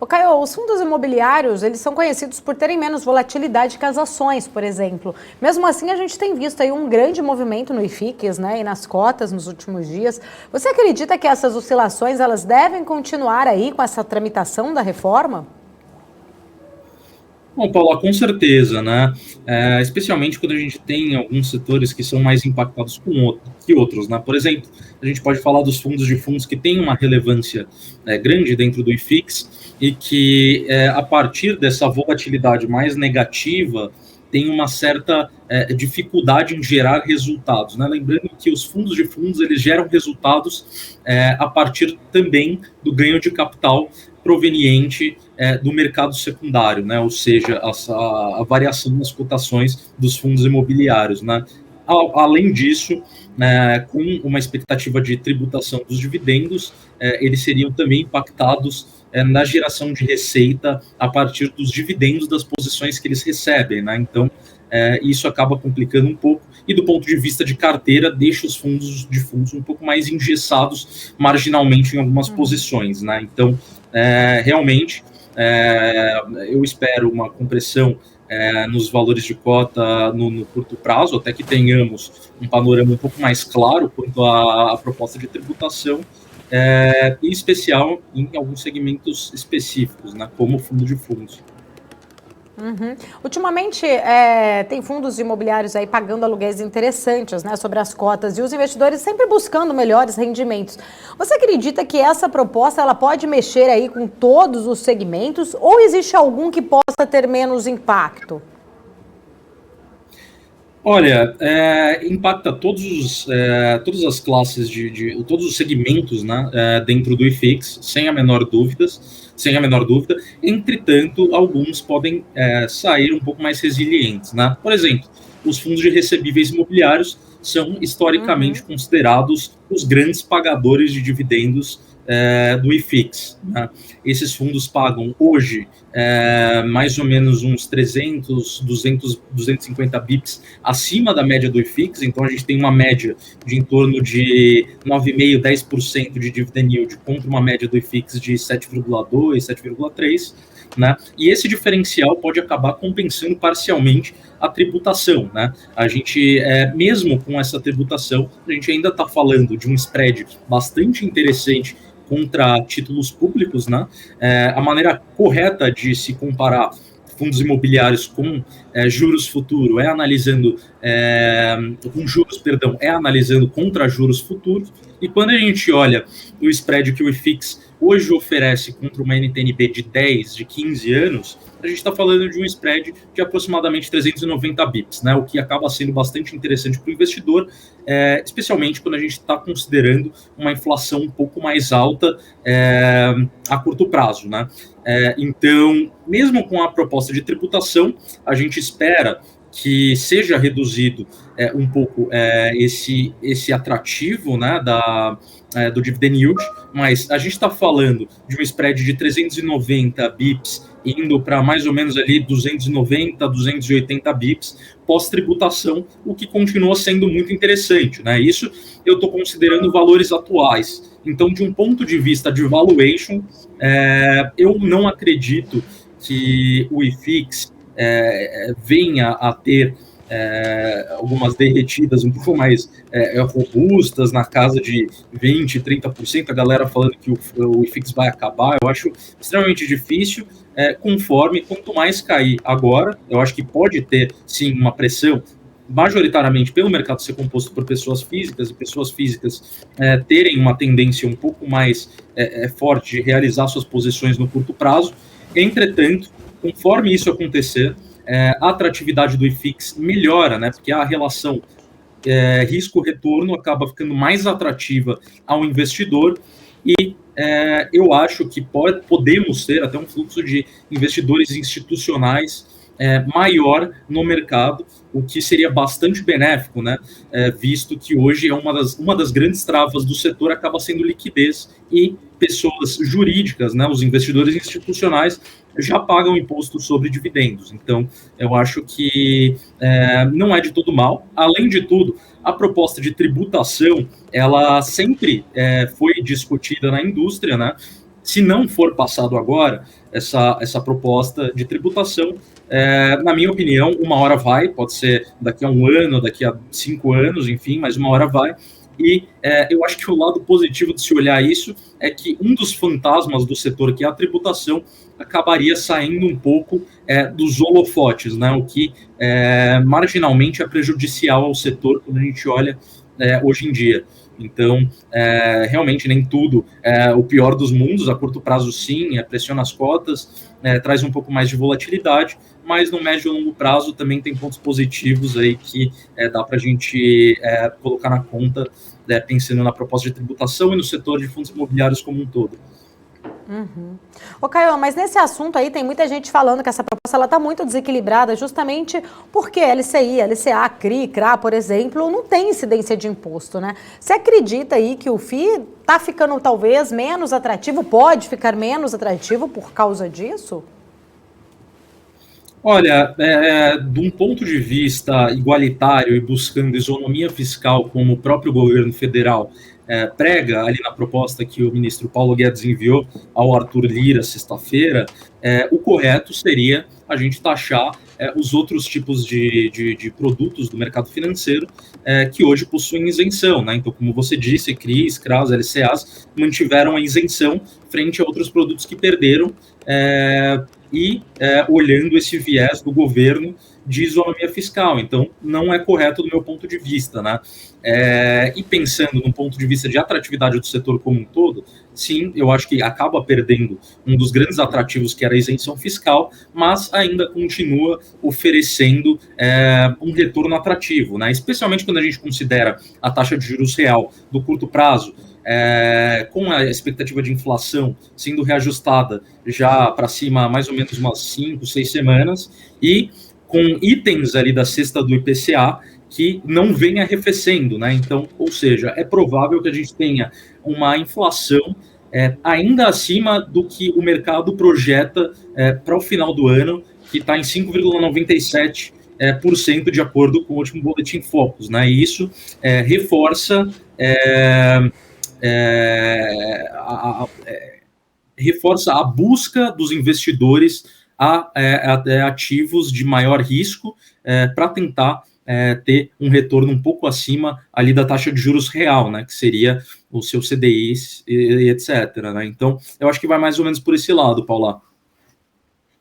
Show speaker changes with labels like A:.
A: O Caio, os fundos imobiliários, eles são conhecidos por terem menos volatilidade que as ações, por exemplo. Mesmo assim, a gente tem visto aí um grande movimento no IFIX, né, e nas cotas nos últimos dias. Você acredita que essas oscilações, elas devem continuar aí com essa tramitação da reforma?
B: Bom, Paula, com certeza, né? Especialmente quando a gente tem alguns setores que são mais impactados que outros, né? Por exemplo, a gente pode falar dos fundos que têm uma relevância grande dentro do IFIX e que, a partir dessa volatilidade mais negativa, tem uma certa dificuldade em gerar resultados, né? Lembrando que os fundos eles geram resultados a partir também do ganho de capital proveniente do mercado secundário, né? Ou seja, a variação nas cotações dos fundos imobiliários, né? Além disso, com uma expectativa de tributação dos dividendos, eles seriam também impactados na geração de receita a partir dos dividendos das posições que eles recebem, né? Então, isso acaba complicando um pouco e, do ponto de vista de carteira, deixa os fundos um pouco mais engessados marginalmente em algumas posições, né? Então, realmente, eu espero uma compressão nos valores de cota no curto prazo, até que tenhamos um panorama um pouco mais claro quanto à proposta de tributação, em especial em alguns segmentos específicos, né, como o fundo de fundos.
A: Uhum. Ultimamente, tem fundos imobiliários aí pagando aluguéis interessantes, né, sobre as cotas e os investidores sempre buscando melhores rendimentos. Você acredita que essa proposta ela pode mexer aí com todos os segmentos ou existe algum que possa ter menos impacto?
B: Olha, impacta todas as classes todos os segmentos, né, dentro do IFIX, sem a menor dúvida. Entretanto, alguns podem sair um pouco mais resilientes, né? Por exemplo, os fundos de recebíveis imobiliários são historicamente considerados os grandes pagadores de dividendos do IFIX, né? Esses fundos pagam hoje mais ou menos uns 300, 200, 250 bips acima da média do IFIX, então a gente tem uma média de em torno de 9,5%, 10% de dividend yield contra uma média do IFIX de 7,2%, 7,3%, né? E esse diferencial pode acabar compensando parcialmente a tributação, né? A gente, mesmo com essa tributação, a gente ainda está falando de um spread bastante interessante contra títulos públicos, né? A maneira correta de se comparar fundos imobiliários com juros futuro analisando analisando contra juros futuros. E quando a gente olha o spread que o IFIX hoje oferece contra uma NTNB de 10, de 15 anos, a gente está falando de um spread de aproximadamente 390 bips, né? O que acaba sendo bastante interessante para o investidor, especialmente quando a gente está considerando uma inflação um pouco mais alta a curto prazo, né? Então, mesmo com a proposta de tributação, a gente espera que seja reduzido um pouco esse atrativo, né, do dividend yield, mas a gente está falando de um spread de 390 bips indo para mais ou menos ali 290, 280 bips pós-tributação, o que continua sendo muito interessante, né? Isso eu estou considerando valores atuais. Então, de um ponto de vista de valuation, eu não acredito que o IFIX venha a ter algumas derretidas um pouco mais robustas, na casa de 20%, 30%, a galera falando que o IFIX vai acabar. Eu acho extremamente difícil, conforme quanto mais cair agora, eu acho que pode ter, sim, uma pressão majoritariamente pelo mercado ser composto por pessoas físicas, e pessoas físicas terem uma tendência um pouco mais forte de realizar suas posições no curto prazo. Entretanto, conforme isso acontecer, a atratividade do IFIX melhora, né? Porque a relação risco-retorno acaba ficando mais atrativa ao investidor e eu acho que podemos ter até um fluxo de investidores institucionais maior no mercado, o que seria bastante benéfico, né? Visto que hoje uma das grandes travas do setor acaba sendo liquidez e pessoas jurídicas, né? Os investidores institucionais já pagam imposto sobre dividendos. Então, eu acho que não é de todo mal. Além de tudo, a proposta de tributação, ela sempre foi discutida na indústria, né? se não for passado agora essa proposta de tributação, na minha opinião, uma hora vai, pode ser daqui a um ano, daqui a 5 anos, enfim, mas uma hora vai. E eu acho que o lado positivo de se olhar isso é que um dos fantasmas do setor, que é a tributação, acabaria saindo um pouco dos holofotes, né? O que marginalmente é prejudicial ao setor quando a gente olha hoje em dia. Então, realmente nem tudo é o pior dos mundos. A curto prazo, sim, pressiona as cotas, traz um pouco mais de volatilidade, mas no médio e longo prazo também tem pontos positivos aí que dá para a gente colocar na conta, pensando na proposta de tributação e no setor de fundos imobiliários como um todo.
A: Uhum. Ô, Caio, mas nesse assunto aí tem muita gente falando que essa proposta está muito desequilibrada justamente porque LCI, LCA, CRI, CRA, por exemplo, não tem incidência de imposto, né? Você acredita aí que o FII está ficando talvez menos atrativo, pode ficar menos atrativo por causa disso?
B: Olha, de um ponto de vista igualitário e buscando isonomia fiscal, como o próprio governo federal prega ali na proposta que o ministro Paulo Guedes enviou ao Arthur Lira sexta-feira, o correto seria a gente taxar os outros tipos de produtos do mercado financeiro que hoje possuem isenção, né? Então, como você disse, CRIs, CRAs, LCAs mantiveram a isenção frente a outros produtos que perderam, olhando esse viés do governo de isonomia fiscal. Então, não é correto do meu ponto de vista, né? E pensando no ponto de vista de atratividade do setor como um todo, sim, eu acho que acaba perdendo um dos grandes atrativos, que era a isenção fiscal, mas ainda continua oferecendo um retorno atrativo, né? Especialmente quando a gente considera a taxa de juros real do curto prazo, com a expectativa de inflação sendo reajustada já para cima mais ou menos umas 5, 6 semanas, e com itens ali da cesta do IPCA que não vem arrefecendo, né? Então, ou seja, é provável que a gente tenha uma inflação ainda acima do que o mercado projeta para o final do ano, que está em 5,97% de acordo com o último Boletim Focus, né? E isso reforça reforça a busca dos investidores a ativos de maior risco para tentar ter um retorno um pouco acima ali da taxa de juros real, né, que seria o seu CDI e etc. Né? Então, eu acho que vai mais ou menos por esse lado, Paula.